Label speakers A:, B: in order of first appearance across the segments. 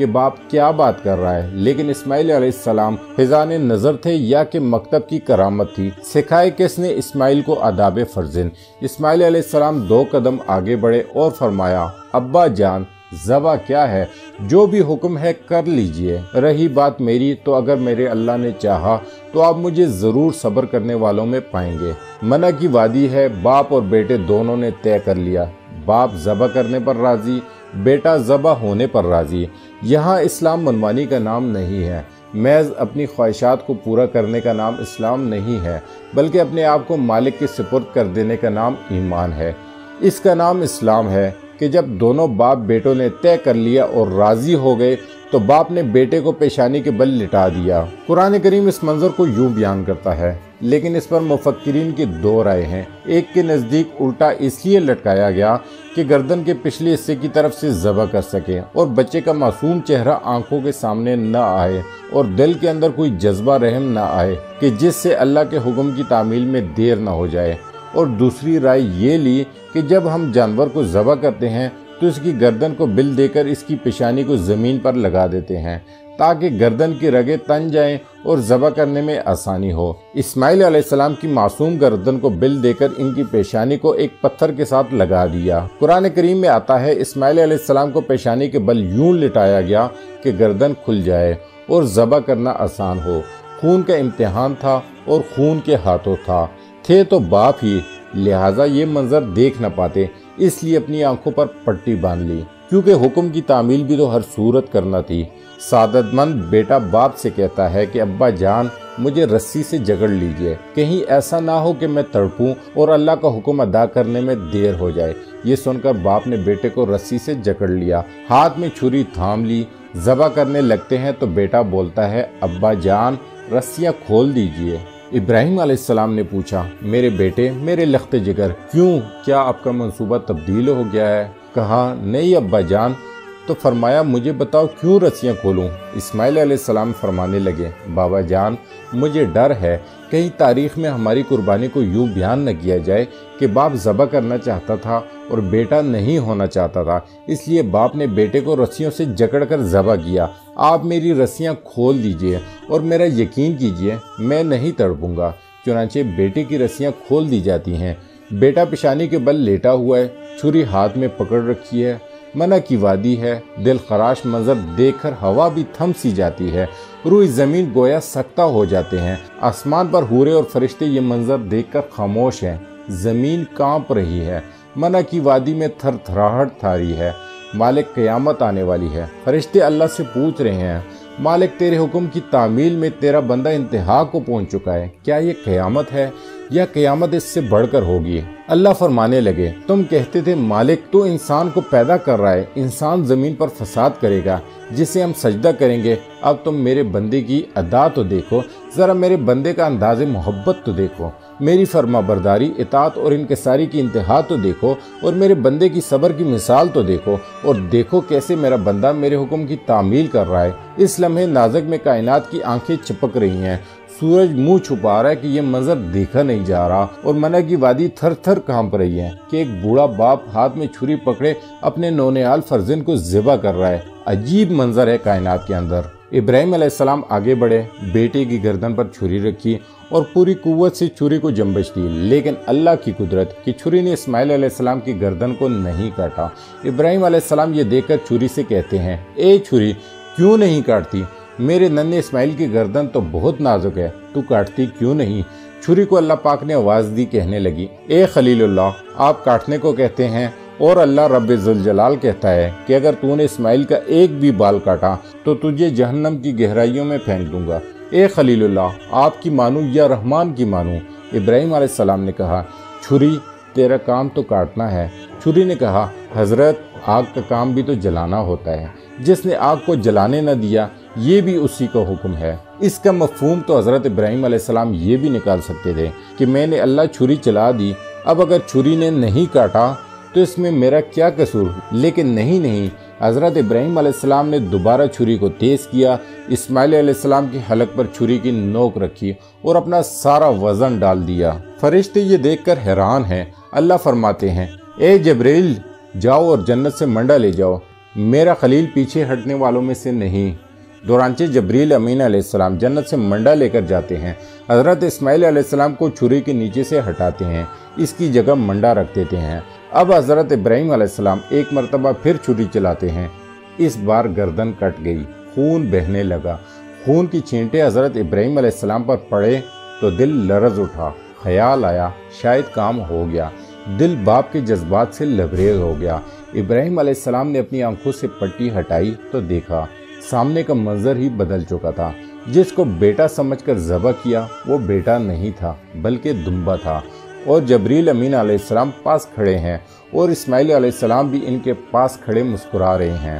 A: کہ باپ کیا بات کر رہا ہے، لیکن اسماعیل علیہ السلام خزانِ نظر تھے یا کہ مکتب کی کرامت تھی؟ سکھائے کس نے اسماعیل کو آداب فرزند؟ اسماعیل علیہ السلام 2 قدم آگے بڑھے اور فرمایا، ابا جان ذبح کیا ہے، جو بھی حکم ہے کر لیجئے۔ رہی بات میری تو اگر میرے اللہ نے چاہا تو آپ مجھے ضرور صبر کرنے والوں میں پائیں گے۔ منع کی وادی ہے، باپ اور بیٹے دونوں نے طے کر لیا۔ باپ ذبح کرنے پر راضی، بیٹا ذبح ہونے پر راضی۔ یہاں اسلام منمانی کا نام نہیں ہے، محض اپنی خواہشات کو پورا کرنے کا نام اسلام نہیں ہے، بلکہ اپنے آپ کو مالک کے سپرد کر دینے کا نام ایمان ہے۔ اس کا نام اسلام ہے کہ جب دونوں باپ بیٹوں نے طے کر لیا اور راضی ہو گئے تو باپ نے بیٹے کو پیشانی کے بل لٹا دیا۔ قرآن کریم اس منظر کو یوں بیان کرتا ہے، لیکن اس پر مفکرین کی 2 رائے ہیں۔ ایک کے نزدیک الٹا اس لیے لٹکایا گیا کہ گردن کے پچھلے حصے کی طرف سے ذبح کر سکے اور بچے کا معصوم چہرہ آنکھوں کے سامنے نہ آئے اور دل کے اندر کوئی جذبہ رحم نہ آئے کہ جس سے اللہ کے حکم کی تعمیل میں دیر نہ ہو جائے۔ اور دوسری رائے یہ لی کہ جب ہم جانور کو ذبح کرتے ہیں تو اس کی گردن کو بل دے کر اس کی پیشانی کو زمین پر لگا دیتے ہیں تاکہ گردن کی رگیں تن جائیں اور ذبح کرنے میں آسانی ہو۔ اسماعیل علیہ السلام کی معصوم گردن کو بل دے کر ان کی پیشانی کو ایک پتھر کے ساتھ لگا دیا۔ قرآن کریم میں آتا ہے اسماعیل علیہ السلام کو پیشانی کے بل یوں لٹایا گیا کہ گردن کھل جائے اور ذبح کرنا آسان ہو۔ خون کا امتحان تھا اور خون کے ہاتھوں تھے تو باپ ہی، لہٰذا یہ منظر دیکھ نہ پاتے، اس لیے اپنی آنکھوں پر پٹی باندھ لی، کیونکہ حکم کی تعمیل بھی تو ہر صورت کرنا تھی۔ سعادت مند بیٹا باپ سے کہتا ہے کہ ابا جان مجھے رسی سے جکڑ لیجئے، کہیں ایسا نہ ہو کہ میں تڑپوں اور اللہ کا حکم ادا کرنے میں دیر ہو جائے۔ یہ سن کر باپ نے بیٹے کو رسی سے جکڑ لیا، ہاتھ میں چھری تھام لی، ذبح کرنے لگتے ہیں تو بیٹا بولتا ہے، ابا جان رسیاں کھول دیجئے۔ ابراہیم علیہ السلام نے پوچھا، میرے بیٹے، میرے لخت جگر، کیوں؟ کیا آپ کا منصوبہ تبدیل ہو گیا ہے؟ کہا، نہیں ابا جان۔ تو فرمایا، مجھے بتاؤ کیوں رسیاں کھولوں؟ اسماعیل علیہ السلام فرمانے لگے، بابا جان مجھے ڈر ہے کہیں تاریخ میں ہماری قربانی کو یوں بیان نہ کیا جائے کہ باپ ذبح کرنا چاہتا تھا اور بیٹا نہیں ہونا چاہتا تھا، اس لیے باپ نے بیٹے کو رسیوں سے جکڑ کر ذبح کیا۔ آپ میری رسیاں کھول دیجئے اور میرا یقین کیجئے میں نہیں تڑپوں گا۔ چنانچہ بیٹے کی رسیاں کھول دی جاتی ہیں۔ بیٹا پیشانی کے بل لیٹا ہوا ہے، چھری ہاتھ میں پکڑ رکھی ہے، منع کی وادی ہے۔ دل خراش منظر دیکھ کر ہوا بھی تھم سی جاتی ہے، روئی زمین گویا سکتہ ہو جاتے ہیں۔ آسمان پر حورے اور فرشتے یہ منظر دیکھ کر خاموش ہیں، زمین کانپ رہی ہے، منع کی وادی میں تھر تھراہٹ تھاری ہے۔ مالک قیامت آنے والی ہے۔ فرشتے اللہ سے پوچھ رہے ہیں، مالک تیرے حکم کی تعمیل میں تیرا بندہ انتہا کو پہنچ چکا ہے، کیا یہ قیامت ہے یا قیامت اس سے بڑھ کر ہوگی؟ اللہ فرمانے لگے، تم کہتے تھے مالک تو انسان کو پیدا کر رہا ہے، انسان زمین پر فساد کرے گا جسے ہم سجدہ کریں گے۔ اب تم میرے بندے کی ادا تو دیکھو، ذرا میرے بندے کا انداز محبت تو دیکھو، میری فرما برداری، اطاعت اور انکساری کی انتہا تو دیکھو، اور میرے بندے کی صبر کی مثال تو دیکھو، اور دیکھو کیسے میرا بندہ میرے حکم کی تعمیل کر رہا ہے۔ اس لمحے نازک میں کائنات کی آنکھیں چپک رہی ہیں، سورج منہ چھپا رہا ہے کہ یہ منظر دیکھا نہیں جا رہا، اور منع کی وادی تھر تھر کانپ رہی ہے کہ ایک بوڑھا باپ ہاتھ میں چھری پکڑے اپنے نونہال فرزند کو ذبح کر رہا ہے۔ عجیب منظر ہے کائنات کے اندر۔ ابراہیم علیہ السلام آگے بڑھے، بیٹے کی گردن پر چھری رکھی اور پوری قوت سے چھری کو جنبش دی، لیکن اللہ کی قدرت کہ چھری نے اسماعیل علیہ السلام کی گردن کو نہیں کاٹا۔ ابراہیم علیہ السلام یہ دیکھ کر چھری سے کہتے ہیں، اے چھری کیوں نہیں کاٹتی؟ میرے ننھے اسماعیل کی گردن تو بہت نازک ہے، تو کاٹتی کیوں نہیں؟ چھری کو اللہ پاک نے آواز دی، کہنے لگی، اے خلیل اللہ، آپ کاٹنے کو کہتے ہیں اور اللہ رب ذوالجلال کہتا ہے کہ اگر تو نے اسماعیل کا ایک بھی بال کاٹا تو تجھے جہنم کی گہرائیوں میں پھینک دوں گا۔ اے خلیل اللہ، آپ کی مانوں یا رحمان کی مانوں؟ ابراہیم علیہ السلام نے کہا، چھری تیرا کام تو کاٹنا ہے۔ چھری نے کہا، حضرت آگ کا کام بھی تو جلانا ہوتا ہے، جس نے آگ کو جلانے نہ دیا یہ بھی اسی کا حکم ہے۔ اس کا مفہوم تو حضرت ابراہیم علیہ السلام یہ بھی نکال سکتے تھے کہ میں نے اللہ چھری چلا دی، اب اگر چھری نے نہیں کاٹا تو اس میں میرا کیا قصور؟ لیکن نہیں، حضرت ابراہیم علیہ السلام نے دوبارہ چھری کو تیز کیا، اسماعیل علیہ السلام کی حلق پر چھری کی نوک رکھی اور اپنا سارا وزن ڈال دیا۔ فرشتے یہ دیکھ کر حیران ہیں۔ اللہ فرماتے ہیں، اے جبریل جاؤ اور جنت سے منڈا لے جاؤ، میرا خلیل پیچھے ہٹنے والوں میں سے نہیں۔ دورانچہ جبریل امین علیہ السلام جنت سے منڈا لے کر جاتے ہیں، حضرت اسماعیل علیہ السلام کو چھری کے نیچے سے ہٹاتے ہیں، اس کی جگہ منڈا رکھ دیتے ہیں۔ اب حضرت ابراہیم علیہ السلام ایک مرتبہ پھر چھری چلاتے ہیں، اس بار گردن کٹ گئی، خون بہنے لگا۔ خون کی چھینٹے حضرت ابراہیم علیہ السلام پر پڑے تو دل لرز اٹھا، خیال آیا شاید کام ہو گیا، دل باپ کے جذبات سے لبریز ہو گیا۔ ابراہیم علیہ السلام نے اپنی آنکھوں سے پٹی ہٹائی تو دیکھا سامنے کا منظر ہی بدل چکا تھا۔ جس کو بیٹا سمجھ کر ذبح کیا وہ بیٹا نہیں تھا بلکہ دمبا تھا، اور جبریل امین علیہ السلام پاس کھڑے ہیں اور اسماعیل علیہ السلام بھی ان کے پاس کھڑے مسکرا رہے ہیں۔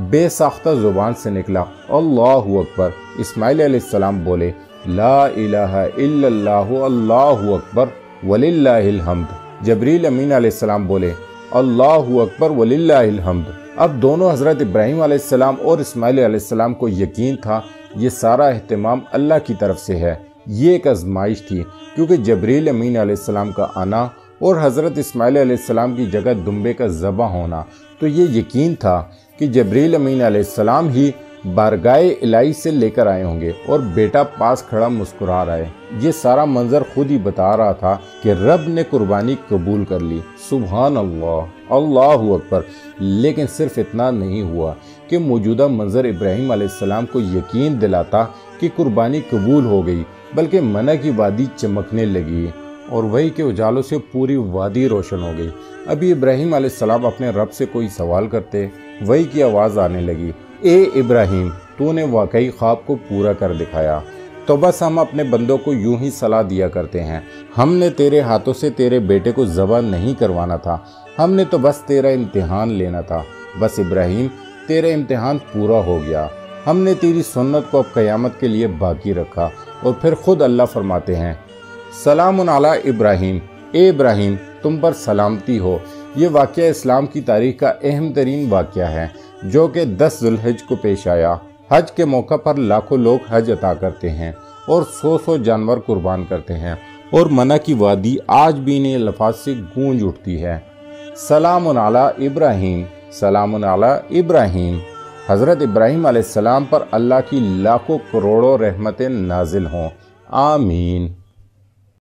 A: بے ساختہ زبان سے نکلا اللہ اکبر۔ اسماعیل علیہ السلام بولے لا الہ الا اللہ اللہ اکبر وللہ الحمد۔ جبریل امین علیہ السلام بولے اللہ اکبر وللہ الحمد۔ اب دونوں حضرت ابراہیم علیہ السلام اور اسماعیل علیہ السلام کو یقین تھا یہ سارا اہتمام اللہ کی طرف سے ہے۔ یہ ایک آزمائش تھی، کیونکہ جبریل امین علیہ السلام کا آنا اور حضرت اسماعیل علیہ السلام کی جگہ دمبے کا ذبح ہونا، تو یہ یقین تھا کہ جبریل امین علیہ السلام ہی بارگاہ الہی سے لے کر آئے ہوں گے اور بیٹا پاس کھڑا مسکرا رہا ہے۔ یہ سارا منظر خود ہی بتا رہا تھا کہ رب نے قربانی قبول کر لی۔ سبحان اللہ، اللہ اکبر۔ لیکن صرف اتنا نہیں ہوا کہ موجودہ منظر ابراہیم علیہ السلام کو یقین دلاتا کہ قربانی قبول ہو گئی، بلکہ منع کی وادی چمکنے لگی اور وہی کے اجالوں سے پوری وادی روشن ہو گئی۔ ابھی ابراہیم علیہ السلام اپنے رب سے کوئی سوال کرتے، وہی کی آواز آنے لگی اے ابراہیم، تو نے واقعی خواب کو پورا کر دکھایا، تو بس ہم اپنے بندوں کو یوں ہی صلاح دیا کرتے ہیں، ہم نے تیرے ہاتھوں سے تیرے بیٹے کو ذبح نہیں کروانا تھا، ہم نے تو بس تیرا امتحان لینا تھا۔ بس ابراہیم، تیرا امتحان پورا ہو گیا، ہم نے تیری سنت کو اب قیامت کے لیے باقی رکھا۔ اور پھر خود اللہ فرماتے ہیں سلام علی ابراہیم، اے ابراہیم تم پر سلامتی ہو۔ یہ واقعہ اسلام کی تاریخ کا اہم ترین واقعہ ہے جو کہ 10 ذوالحج کو پیش آیا۔ حج کے موقع پر لاکھوں لوگ حج عطا کرتے ہیں اور 100 جانور قربان کرتے ہیں، اور منع کی وادی آج بھی انہیں الفاظ سے گونج اٹھتی ہے۔ سلام علی ابراہیم، سلام علی ابراہیم۔ حضرت ابراہیم علیہ السلام پر اللہ کی لاکھوں کروڑوں رحمتیں نازل ہوں، آمین۔